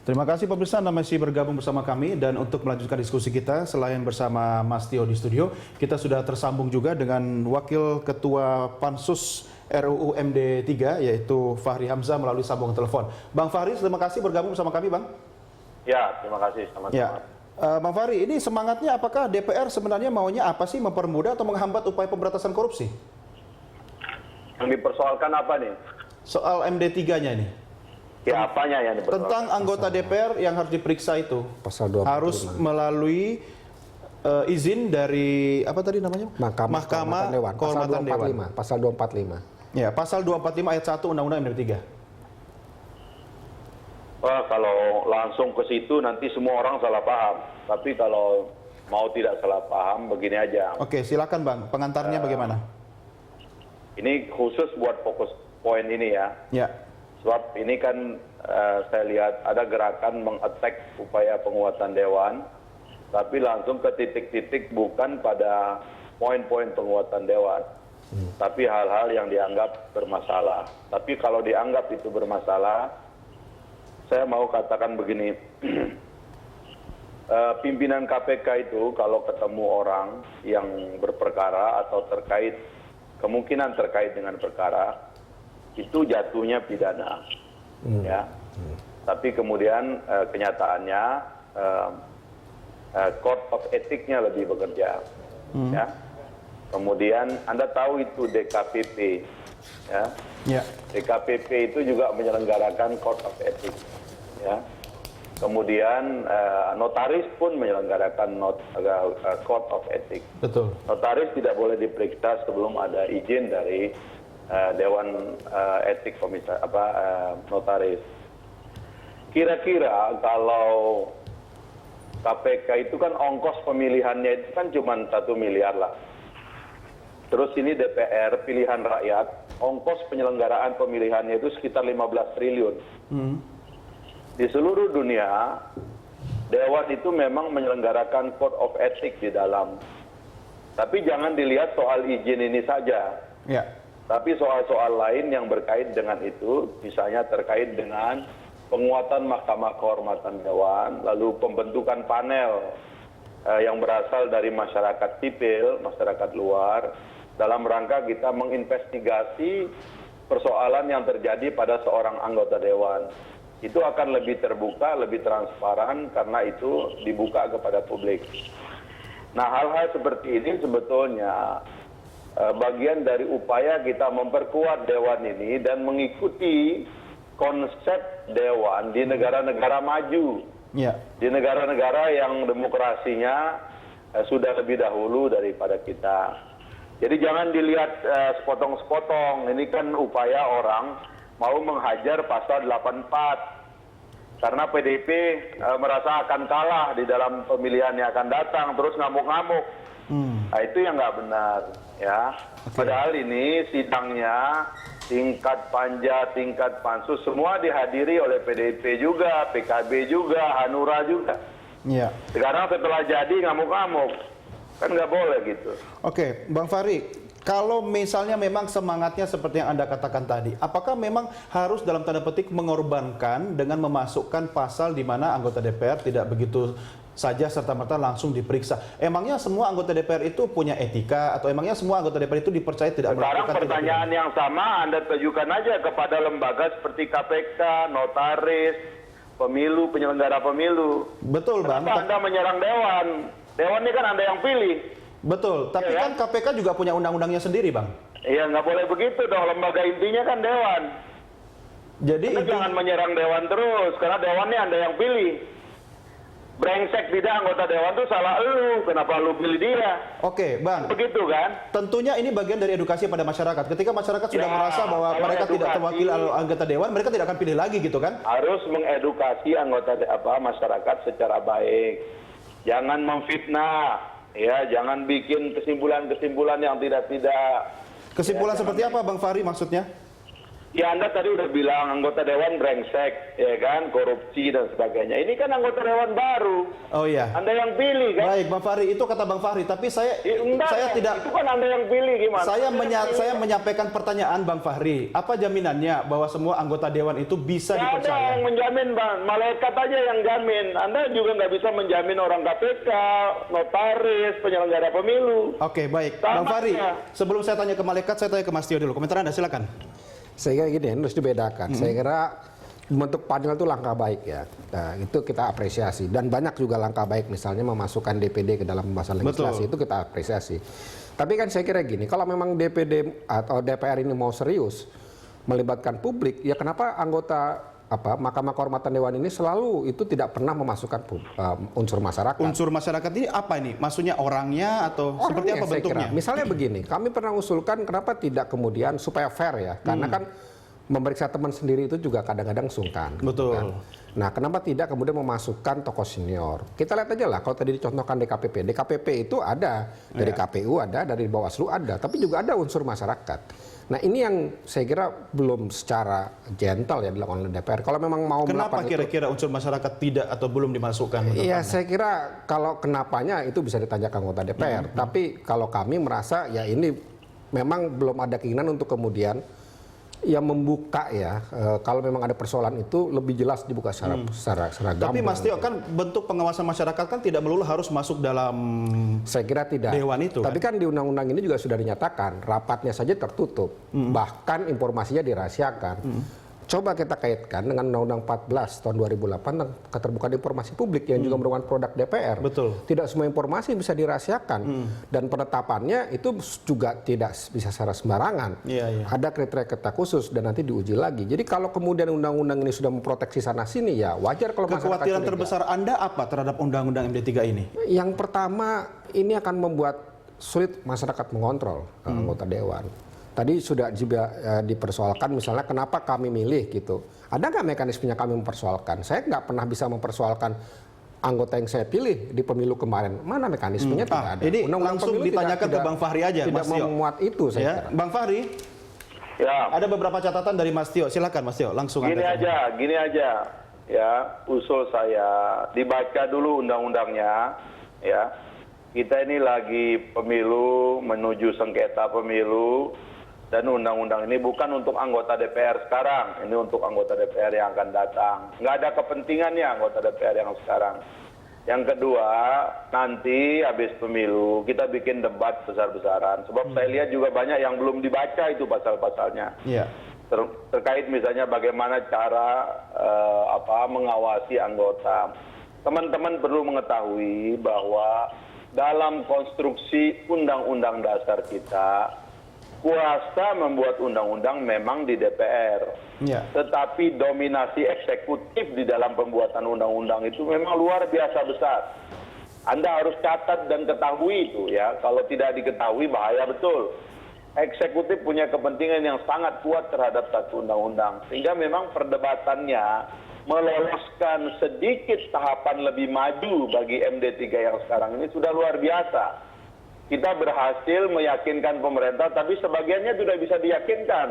Terima kasih pemirsa, Anda masih bergabung bersama kami, dan untuk melanjutkan diskusi kita selain bersama Mas Tio di studio, kita sudah tersambung juga dengan Wakil Ketua Pansus RUU MD 3 yaitu Fahri Hamzah melalui sambungan telepon. Bang Fahri, terima kasih bergabung bersama kami, Bang. Ya, terima kasih. Selamat Ya. Bang Fahri, ini semangatnya apakah DPR sebenarnya maunya apa sih, mempermudah atau menghambat upaya pemberantasan korupsi? Yang dipersoalkan apa nih? Soal MD 3-nya ini. Ya, apanya yang dipersoalkan? Tentang anggota DPR yang harus diperiksa itu. Pasal 25. Harus melalui izin dari apa tadi namanya? Mahkamah Kehormatan Dewan. Pasal 245. Ya, pasal 245 ayat 1 Undang-Undang MD 3. Wah, kalau langsung ke situ nanti semua orang salah paham. Tapi kalau mau tidak salah paham, begini aja. Oke, silakan Bang. Pengantarnya bagaimana? Ini khusus buat fokus poin ini ya. Ya. Sebab ini kan saya lihat ada gerakan mengattack upaya penguatan Dewan, tapi langsung ke titik-titik bukan pada poin-poin penguatan Dewan, tapi hal-hal yang dianggap bermasalah. Tapi kalau dianggap itu bermasalah, saya mau katakan begini, pimpinan KPK itu kalau ketemu orang yang berperkara atau kemungkinan terkait dengan perkara, itu jatuhnya pidana, ya. Tapi kemudian kenyataannya Code of Etiknya lebih bekerja, ya. Kemudian Anda tahu itu DKPP, ya. Ya. DKPP itu juga menyelenggarakan Code of Etik, ya. Kemudian notaris pun menyelenggarakan Code of Etik. Betul. Notaris tidak boleh diperiksa sebelum ada izin dari Dewan Etik Notaris. Kira-kira kalau KPK itu kan ongkos pemilihannya itu kan cuma 1 miliar lah. Terus ini DPR pilihan rakyat, ongkos penyelenggaraan pemilihannya itu sekitar 15 triliun. Di seluruh dunia, Dewan itu memang menyelenggarakan Code of Etik di dalam. Tapi jangan dilihat soal izin ini saja. Ya. Tapi soal-soal lain yang berkait dengan itu, misalnya terkait dengan penguatan Mahkamah Kehormatan Dewan, lalu pembentukan panel yang berasal dari masyarakat sipil, masyarakat luar, dalam rangka kita menginvestigasi persoalan yang terjadi pada seorang anggota Dewan. Itu akan lebih terbuka, lebih transparan, karena itu dibuka kepada publik. Nah, hal-hal seperti ini sebetulnya bagian dari upaya kita memperkuat Dewan ini dan mengikuti konsep Dewan di negara-negara maju, Ya. di negara-negara yang demokrasinya sudah lebih dahulu daripada kita. Jadi jangan dilihat sepotong-sepotong. Ini kan upaya orang mau menghajar pasal 84 karena PDIP merasa akan kalah di dalam pemilihan yang akan datang, terus ngamuk-ngamuk. Nah, itu yang nggak benar, ya. Padahal ini sidangnya tingkat panja, tingkat pansus semua dihadiri oleh PDIP juga, PKB juga, Hanura juga. Ya. Sekarang setelah jadi ngamuk-ngamuk, kan nggak boleh gitu. Oke, Bang Fahri, kalau misalnya memang semangatnya seperti yang Anda katakan tadi, apakah memang harus dalam tanda petik mengorbankan dengan memasukkan pasal di mana anggota DPR tidak begitu saja serta-merta langsung diperiksa? Emangnya semua anggota DPR itu punya etika, atau emangnya semua anggota DPR itu dipercaya tidak Sekarang melakukan pertanyaan yang sama Anda tujukan aja kepada lembaga seperti KPK, notaris, pemilu, penyelenggara pemilu. Betul, Bang. Kenapa Anda menyerang Dewan? Dewan ini kan Anda yang pilih. Betul, tapi Ya, kan KPK juga punya undang-undangnya sendiri, Bang. Iya, nggak boleh begitu dong. Lembaga intinya kan Dewan. Jadi Anda jangan menyerang Dewan terus, karena Dewan ini Anda yang pilih. Brengsek tidak anggota Dewan itu salah lu, kenapa lu pilih dia? Oke, Bang. Begitu kan? Tentunya ini bagian dari edukasi pada masyarakat. Ketika masyarakat sudah Ya, merasa bahwa kalau mereka tidak edukasi, terwakili anggota Dewan, mereka tidak akan pilih lagi gitu kan? Harus mengedukasi anggota masyarakat secara baik. Jangan memfitnah, ya, jangan bikin kesimpulan-kesimpulan yang tidak. Kesimpulan Ya, seperti apa, Bang Fahri, maksudnya? Ya Anda tadi udah bilang anggota dewan brengsek, ya kan, korupsi dan sebagainya. Ini kan anggota dewan baru. Oh iya. Anda yang pilih kan? Baik, Bang Fahri, itu kata Bang Fahri, tapi saya tidak. Itu kan Anda yang pilih gimana? Saya menyampaikan pertanyaan Bang Fahri. Apa jaminannya bahwa semua anggota dewan itu bisa Nggak dipercaya? ada yang menjamin, Bang. Malaikat aja yang jamin. Anda juga nggak bisa menjamin orang KPK, notaris, penyelenggara pemilu. Oke, baik. Sama Bang Fahri, ya. sebelum saya tanya ke malaikat, saya tanya ke Mas Tio dulu. Komentar Anda, silakan. Saya kira gini, harus dibedakan. Saya kira bentuk panel itu langkah baik ya. Nah, itu kita apresiasi. Dan banyak juga langkah baik, misalnya memasukkan DPD ke dalam pembahasan legislasi, itu kita apresiasi. Tapi kan saya kira gini, kalau memang DPD atau DPR ini mau serius melibatkan publik, ya kenapa anggota Mahkamah Kehormatan Dewan ini selalu itu tidak pernah memasukkan unsur masyarakat. Unsur masyarakat ini apa ini? Maksudnya orangnya atau seperti apa Saya bentuknya? kira. Misalnya begini, kami pernah usulkan kenapa tidak kemudian supaya fair ya, karena kan memeriksa teman sendiri itu juga kadang-kadang sungkan. Betul. Kan? Nah, kenapa tidak kemudian memasukkan tokoh senior? Kita lihat aja lah, kalau tadi dicontohkan DKPP itu ada dari KPU ada, dari Bawaslu ada, tapi juga ada unsur masyarakat. Nah, ini yang saya kira belum secara gentle ya dilakukan oleh DPR. Kalau memang mau Kenapa kira-kira unsur masyarakat tidak atau belum dimasukkan? Iya, saya kira kalau kenapanya itu bisa ditanyakan anggota DPR. Tapi kalau kami merasa ya ini memang belum ada keinginan untuk kemudian ya membuka ya, kalau memang ada persoalan itu lebih jelas dibuka secara gamblang. Tapi Mas Tio, kan bentuk pengawasan masyarakat kan tidak melulu harus masuk dalam saya kira tidak. Dewan itu. Tapi kan di undang-undang ini juga sudah dinyatakan rapatnya saja tertutup, bahkan informasinya dirahasiakan. Coba kita kaitkan dengan Undang-Undang 14 tahun 2008 tentang keterbukaan informasi publik yang juga merupakan produk DPR. Betul. Tidak semua informasi bisa dirahasiakan dan penetapannya itu juga tidak bisa secara sembarangan. Iya. Ada kriteria khusus dan nanti diuji lagi. Jadi kalau kemudian undang-undang ini sudah memproteksi sana sini ya wajar kalau masyarakat Kekhawatiran curiga. terbesar Anda apa terhadap Undang-Undang MD3 ini? Yang pertama ini akan membuat sulit masyarakat mengontrol anggota dewan. Tadi sudah juga dipersoalkan misalnya kenapa kami milih gitu. Ada nggak mekanismenya kami mempersoalkan? Saya nggak pernah bisa mempersoalkan anggota yang saya pilih di pemilu kemarin. Mana mekanismenya? Tidak ada. Ini langsung ditanyakan ke Bang Fahri aja, tidak Mas Tio. memuat itu saya kira. Bang Fahri, Ya. ada beberapa catatan dari Mas Tio. Silakan Mas Tio, langsung Gini aja, ya usul saya dibaca dulu undang-undangnya, ya. Kita ini lagi pemilu menuju sengketa pemilu dan undang-undang ini bukan untuk anggota DPR sekarang, ini untuk anggota DPR yang akan datang. Nggak ada kepentingannya anggota DPR yang sekarang. Yang kedua, nanti habis pemilu kita bikin debat besar-besaran. Sebab saya lihat juga banyak yang belum dibaca itu pasal-pasalnya. Iya. Terkait misalnya bagaimana cara mengawasi anggota. Teman-teman perlu mengetahui bahwa dalam konstruksi undang-undang dasar kita, kuasa membuat undang-undang memang di DPR. Ya. Tetapi dominasi eksekutif di dalam pembuatan undang-undang itu memang luar biasa besar. Anda harus catat dan ketahui itu ya. Kalau tidak diketahui bahaya betul. Eksekutif punya kepentingan yang sangat kuat terhadap satu undang-undang. Sehingga memang perdebatannya meloloskan sedikit tahapan lebih maju bagi MD3 yang sekarang ini sudah luar biasa. Kita berhasil meyakinkan pemerintah, tapi sebagiannya sudah bisa diyakinkan.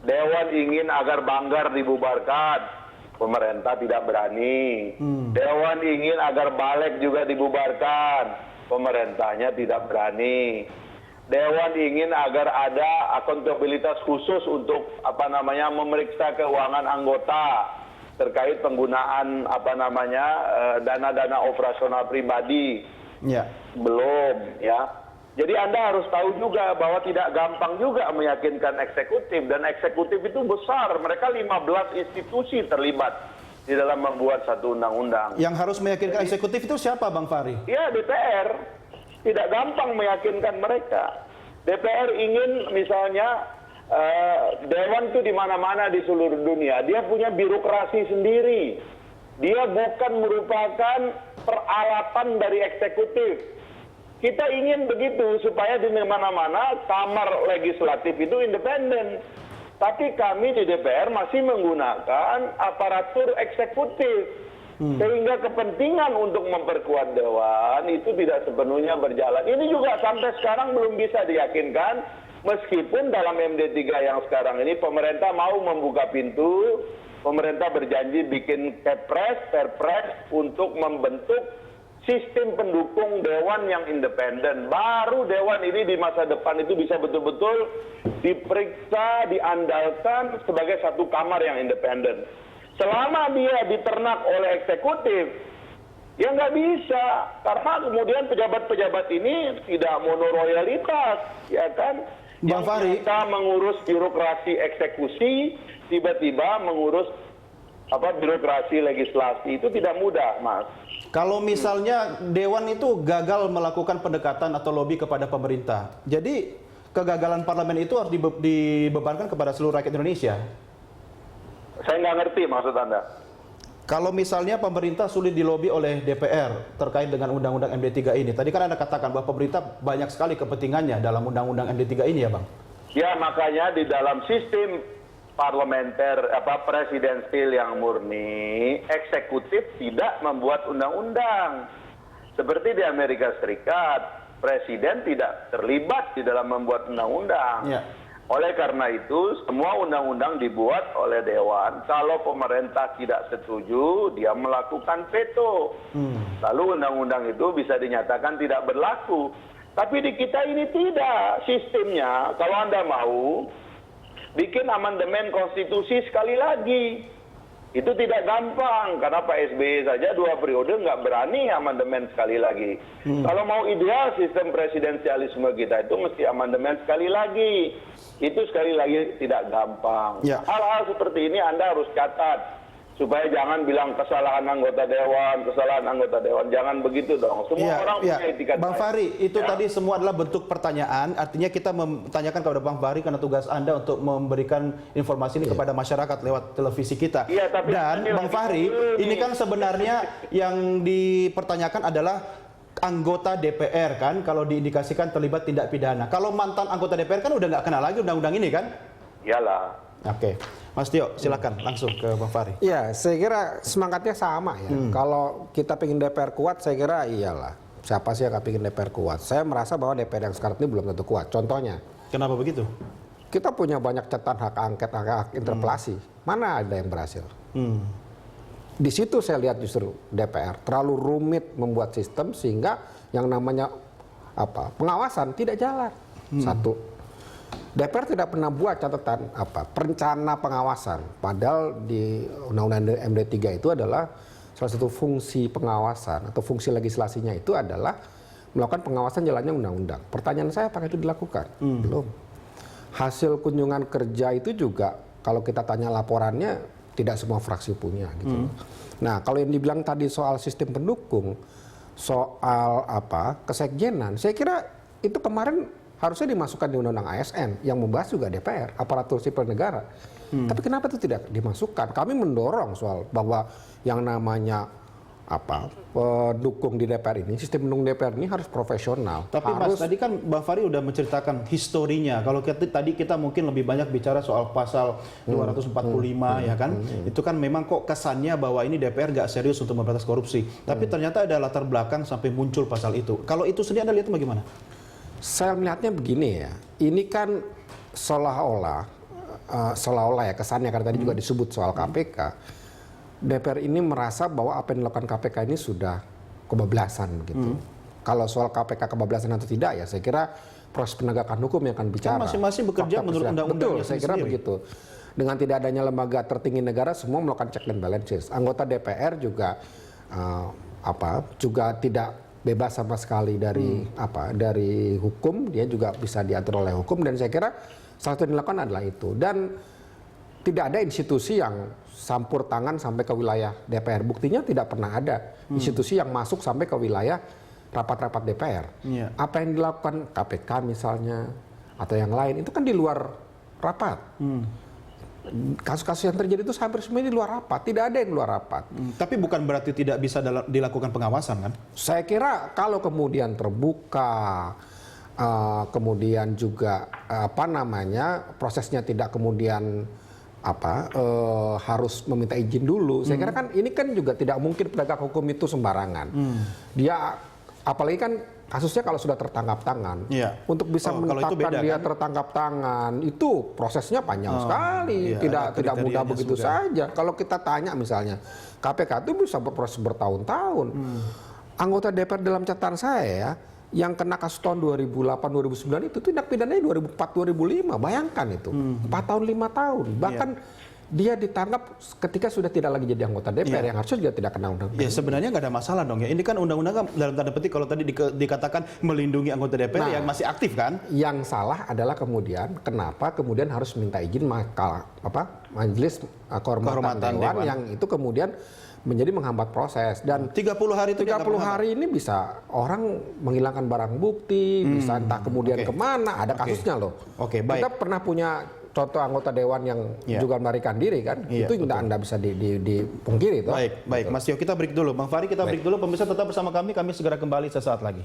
Dewan ingin agar Banggar dibubarkan, pemerintah tidak berani. Dewan ingin agar Balek juga dibubarkan, pemerintahnya tidak berani. Dewan ingin agar ada akuntabilitas khusus untuk memeriksa keuangan anggota terkait penggunaan dana-dana operasional pribadi. Ya. Belum ya. Jadi Anda harus tahu juga bahwa tidak gampang juga meyakinkan eksekutif, dan eksekutif itu besar, mereka 15 institusi terlibat di dalam membuat satu undang-undang. Yang harus meyakinkan eksekutif itu siapa, Bang Fahri? Ya, DPR. Tidak gampang meyakinkan mereka. DPR ingin misalnya dewan itu di mana-mana di seluruh dunia, dia punya birokrasi sendiri. Dia bukan merupakan peralatan dari eksekutif. Kita ingin begitu supaya di mana-mana kamar legislatif itu independen. Tapi kami di DPR masih menggunakan aparatur eksekutif. Sehingga kepentingan untuk memperkuat Dewan itu tidak sepenuhnya berjalan. Ini juga sampai sekarang belum bisa diyakinkan, meskipun dalam MD3 yang sekarang ini pemerintah mau membuka pintu, pemerintah berjanji bikin perpres untuk membentuk sistem pendukung Dewan yang independen. Baru Dewan ini di masa depan itu bisa betul-betul diperiksa, diandalkan sebagai satu kamar yang independen. Selama dia diternak oleh eksekutif, ya nggak bisa. Karena kemudian pejabat-pejabat ini tidak monoroyalitas, ya kan? Bang Fahri, kita mengurus birokrasi eksekusi, tiba-tiba mengurus birokrasi legislasi, itu tidak mudah, Mas. kalau misalnya Dewan itu gagal melakukan pendekatan atau lobby kepada pemerintah, jadi kegagalan parlemen itu harus dibebankan kepada seluruh rakyat Indonesia. Saya nggak ngerti maksud Anda. Kalau misalnya pemerintah sulit dilobi oleh DPR terkait dengan undang-undang MD3 ini, tadi kan Anda katakan bahwa pemerintah banyak sekali kepentingannya dalam undang-undang MD3 ini ya Bang? Ya, makanya di dalam sistem parlementer presidensil yang murni, eksekutif tidak membuat undang-undang. Seperti di Amerika Serikat, presiden tidak terlibat di dalam membuat undang-undang. Ya. Oleh karena itu, semua undang-undang dibuat oleh Dewan. Kalau pemerintah tidak setuju, dia melakukan veto. Lalu undang-undang itu bisa dinyatakan tidak berlaku. Tapi di kita ini tidak sistemnya. Kalau Anda mau bikin amandemen konstitusi sekali lagi, itu tidak gampang karena Pak SBY saja 2 periode nggak berani amandemen sekali lagi. Kalau mau ideal sistem presidensialisme kita itu mesti amandemen sekali lagi. Itu sekali lagi tidak gampang. Ya. Hal-hal seperti ini Anda harus catat supaya jangan bilang kesalahan anggota Dewan, jangan begitu dong. Semua orang punya etikat. Bang Fahri, itu tadi semua adalah bentuk pertanyaan, artinya kita menanyakan kepada Bang Fahri karena tugas Anda untuk memberikan informasi ini kepada masyarakat lewat televisi kita. Iya, tapi dan Bang Fahri, ini kan sebenarnya yang dipertanyakan adalah anggota DPR kan, kalau diindikasikan terlibat tindak pidana. Kalau mantan anggota DPR kan udah nggak kenal lagi undang-undang ini kan? Iyalah. Oke, Mas Tio, silakan langsung ke Bang Fahri. Ya, saya kira semangatnya sama ya. Kalau kita pengen DPR kuat, saya kira iyalah. Siapa sih yang nggak pengen DPR kuat? Saya merasa bahwa DPR yang sekarang ini belum tentu kuat. Contohnya, Kenapa begitu? kita punya banyak catatan hak angket, hak interpelasi. Mana ada yang berhasil? Di situ saya lihat justru DPR terlalu rumit membuat sistem sehingga yang namanya pengawasan tidak jalan. Satu. DPR tidak pernah buat catatan perencana pengawasan. Padahal di Undang-Undang MD3 itu adalah salah satu fungsi pengawasan atau fungsi legislasinya itu adalah melakukan pengawasan jalannya undang-undang. Pertanyaan saya, apakah itu dilakukan? Belum. Hasil kunjungan kerja itu juga kalau kita tanya laporannya tidak semua fraksi punya gitu. Nah, kalau yang dibilang tadi soal sistem pendukung, soal kesekjenan, saya kira itu kemarin harusnya dimasukkan di Undang-Undang ASN yang membahas juga DPR, aparatur sipil negara. Tapi kenapa itu tidak dimasukkan? Kami mendorong soal bahwa yang namanya pendukung di DPR ini, sistem pendukung DPR ini harus profesional. Tapi Mas, tadi kan Bang Fahri udah menceritakan historinya. Kalau tadi kita mungkin lebih banyak bicara soal pasal 245 ya kan. Itu kan memang kok kesannya bahwa ini DPR nggak serius untuk memberantas korupsi. Tapi ternyata ada latar belakang sampai muncul pasal itu. Kalau itu sendiri Anda lihat bagaimana? Saya melihatnya begini ya, ini kan seolah-olah ya kesannya karena tadi juga disebut soal KPK, DPR ini merasa bahwa apa yang dilakukan KPK ini sudah kebablasan gitu. Kalau soal KPK kebablasan atau tidak ya saya kira proses penegakan hukum yang akan bicara. Masing-masing bekerja menurut undang-undangnya Betul, saya kira begitu. Dengan tidak adanya lembaga tertinggi negara, semua melakukan check and balances. Anggota DPR juga juga tidak bebas sama sekali dari dari hukum, dia juga bisa diatur oleh hukum dan saya kira salah satu yang dilakukan adalah itu. Dan tidak ada institusi yang campur tangan sampai ke wilayah DPR. Buktinya tidak pernah ada institusi yang masuk sampai ke wilayah rapat-rapat DPR. Apa yang dilakukan KPK misalnya atau yang lain itu kan di luar rapat. Kasus-kasus yang terjadi itu hampir semuanya di luar rapat, tidak ada yang di luar rapat. Tapi bukan berarti tidak bisa dilakukan pengawasan kan? Saya kira kalau kemudian terbuka, kemudian juga prosesnya tidak kemudian harus meminta izin dulu. Saya kira kan ini kan juga tidak mungkin penegak hukum itu sembarangan. Dia apalagi kan kasusnya kalau sudah tertangkap tangan, untuk bisa menetapkan dia tertangkap tangan itu prosesnya panjang sekali, tidak mudah begitu saja. Kalau kita tanya misalnya KPK itu bisa berproses bertahun-tahun. Anggota DPR dalam catatan saya yang kena kasus tahun 2008-2009 itu tindak pidananya 2004-2005, bayangkan itu 4 tahun 5 tahun, bahkan dia ditangkap ketika sudah tidak lagi jadi anggota DPR yang harusnya juga tidak kena undang-undang. Ya sebenarnya nggak ada masalah dong ya. Ini kan undang-undang dalam tanda petik kalau tadi dikatakan melindungi anggota DPR yang masih aktif kan? Yang salah adalah kemudian kenapa kemudian harus minta izin Majelis Kehormatan Dewan yang itu kemudian menjadi menghambat proses. Dan 30 hari itu 30 hari ini bisa orang menghilangkan barang bukti, bisa entah kemudian kemana, ada kasusnya loh. Baik. Kita pernah punya contoh anggota dewan yang juga melarikan diri kan, itu tidak Anda bisa dipungkiri. Baik, Mas Tio, kita break dulu. Bang Fahri, kita break dulu. Pemirsa tetap bersama kami segera kembali sesaat lagi.